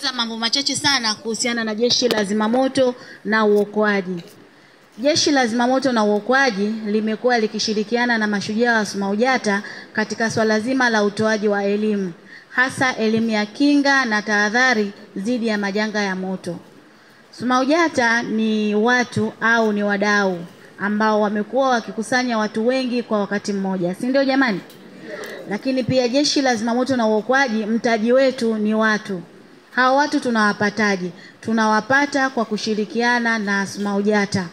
Mambo machache sana kuhusiana na Jeshi la Zimamoto na Uokoaji. Jeshi la Zimamoto na Uokoaji limekuwa likishirikiana na mashujaa wa SMAUJATA katika swala zima la utoaji wa elimu, hasa elimu ya kinga na tahadhari dhidi ya majanga ya moto. SMAUJATA ni watu au ni wadau ambao wamekuwa wakikusanya watu wengi kwa wakati mmoja, si ndio jamani? Lakini pia Jeshi la Zimamoto na Uokoaji, mtaji wetu ni watu. Hawa watu tunawapataje? Tunawapata kwa kushirikiana na SMAUJATA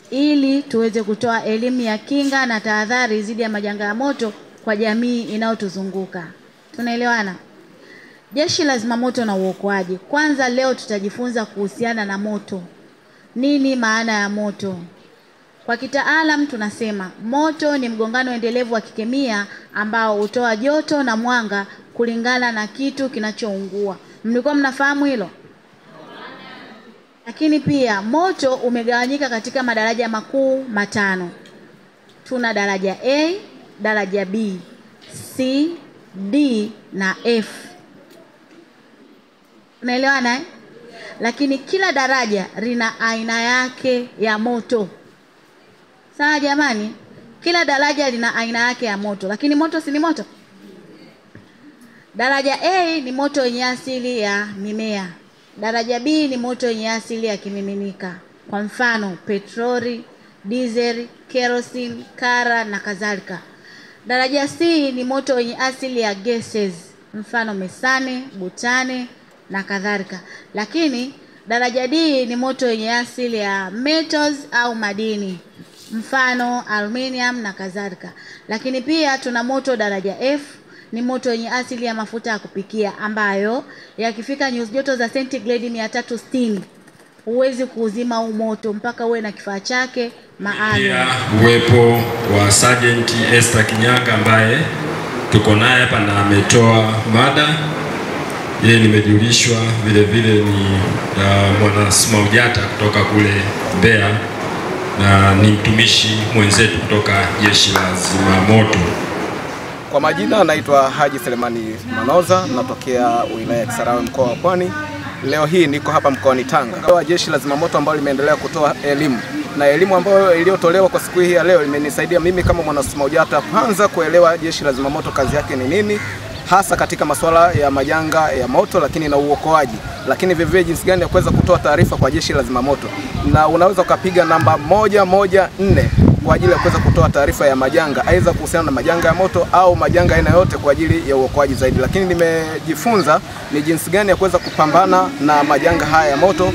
ili tuweze kutoa elimu ya kinga na tahadhari dhidi ya majanga ya moto kwa jamii inayotuzunguka. Tunaelewana? Jeshi la Zimamoto na Uokoaji, kwanza leo tutajifunza kuhusiana na moto. Nini maana ya moto? Kwa kitaalam tunasema moto ni mgongano endelevu wa kikemia ambao hutoa joto na mwanga kulingana na kitu kinachoungua. Mlikuwa mnafahamu hilo? Lakini pia moto umegawanyika katika madaraja makuu matano. Tuna daraja A, daraja B, C, D na F. Unaelewana? Lakini kila daraja lina aina yake ya moto. Sawa jamani? Kila daraja lina aina yake ya moto, lakini moto si ni moto? Daraja A ni moto wenye asili ya mimea. Daraja B ni moto wenye asili ya kimiminika. Kwa mfano, petroli, diesel, kerosene, kara na kadhalika. Daraja C ni moto wenye asili ya gases. Mfano, mesane, butane na kadhalika. Lakini daraja D ni moto wenye asili ya metals au madini. Mfano, aluminium na kadhalika. Lakini pia tuna moto daraja F, ni moto wenye asili ya mafuta ya kupikia ambayo yakifika nyuzi joto za sentigredi 360 huwezi kuuzima huu moto mpaka uwe na kifaa chake maalum. Uwepo wa Sergeant Esther Kinyaga ambaye tuko naye hapa na ametoa mada. Yeye nimejulishwa vile vile ni mwana SMAUJATA kutoka kule Mbeya na ni mtumishi mwenzetu kutoka Jeshi la Zimamoto. Kwa majina naitwa Haji Selemani Manoza, natokea wilaya ya Kisarawe, mkoa wa Pwani. Leo hii niko hapa mkoani Tanga. Jeshi la Zimamoto ambalo limeendelea kutoa elimu, na elimu ambayo iliyotolewa kwa siku hii ya leo imenisaidia mimi kama mwana SMAUJATA kwanza kuelewa Jeshi la Zimamoto kazi yake ni nini, hasa katika masuala ya majanga ya moto lakini na uokoaji, lakini vivyo jinsi gani ya kuweza kutoa taarifa kwa Jeshi la Zimamoto. Na unaweza ukapiga namba 114 kwa ajili ya kuweza kutoa taarifa ya majanga, aidha kuhusiana na majanga ya moto au majanga aina yote kwa ajili ya uokoaji zaidi. Lakini nimejifunza ni jinsi gani ya kuweza kupambana na majanga haya ya moto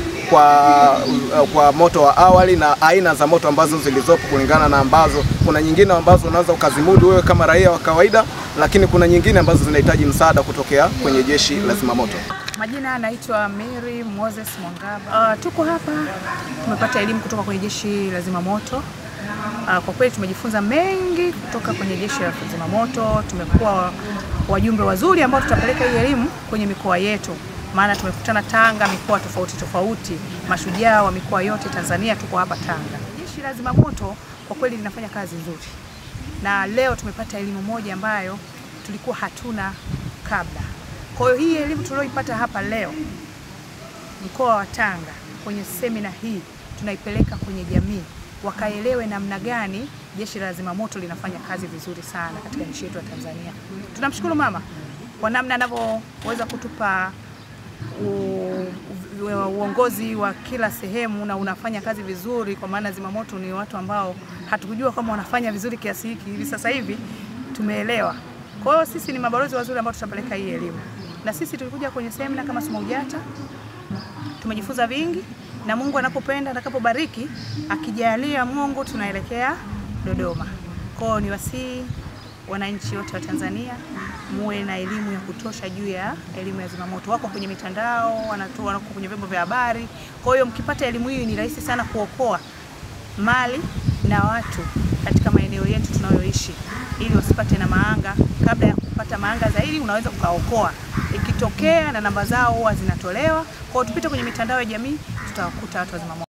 kwa moto wa awali na aina za moto ambazo zilizopo kulingana na ambazo kuna nyingine ambazo unaweza ukazimudu wewe kama raia wa kawaida, lakini kuna nyingine ambazo zinahitaji msaada kutokea kwenye Jeshi la Zimamoto. Majina naitwa Mary Moses Mwangaba. Tuko hapa tumepata elimu kutoka kwenye Jeshi la Zimamoto. Kwa kweli tumejifunza mengi kutoka kwenye Jeshi la Zimamoto. Tumekuwa wajumbe wazuri ambao tutapeleka hii elimu kwenye mikoa yetu. Maana tumekutana Tanga, mikoa tofauti tofauti, mashujaa wa mikoa yote Tanzania tuko hapa Tanga. Jeshi la Zimamoto kwa kweli linafanya kazi nzuri. Na leo tumepata elimu moja ambayo tulikuwa hatuna kabla. Kwa hiyo hii elimu tulioipata hapa leo mkoa wa Tanga kwenye semina hii tunaipeleka kwenye jamii wakaelewe namna gani Jeshi la Zimamoto linafanya kazi vizuri sana katika nchi yetu ya Tanzania. Tunamshukuru mama kwa namna anavyoweza kutupa uongozi wa kila sehemu na unafanya kazi vizuri, kwa maana Zimamoto ni watu ambao hatukujua kama wanafanya vizuri kiasi hiki. Hivi sasa hivi tumeelewa. Kwa hiyo sisi ni mabalozi wazuri ambao tutapeleka hii elimu. Na sisi tulikuja kwenye semina kama SMAUJATA, tumejifunza vingi, na Mungu anapopenda atakapobariki akijalia Mungu tunaelekea Dodoma. Kwa hiyo ni wasihi wananchi wote wa Tanzania muwe na elimu ya kutosha juu ya elimu ya Zimamoto. Wako kwenye mitandao, wako kwenye vyombo vya habari. Kwa hiyo mkipata elimu hii ni rahisi sana kuokoa mali na watu katika maeneo yetu tunayoishi ili wasipate na maanga. Kabla ya kupata maanga zaidi unaweza kukaokoa ikitokea, na namba zao huwa zinatolewa. Kwa hiyo tupite kwenye mitandao ya jamii tutawakuta watu wa Zimamoto.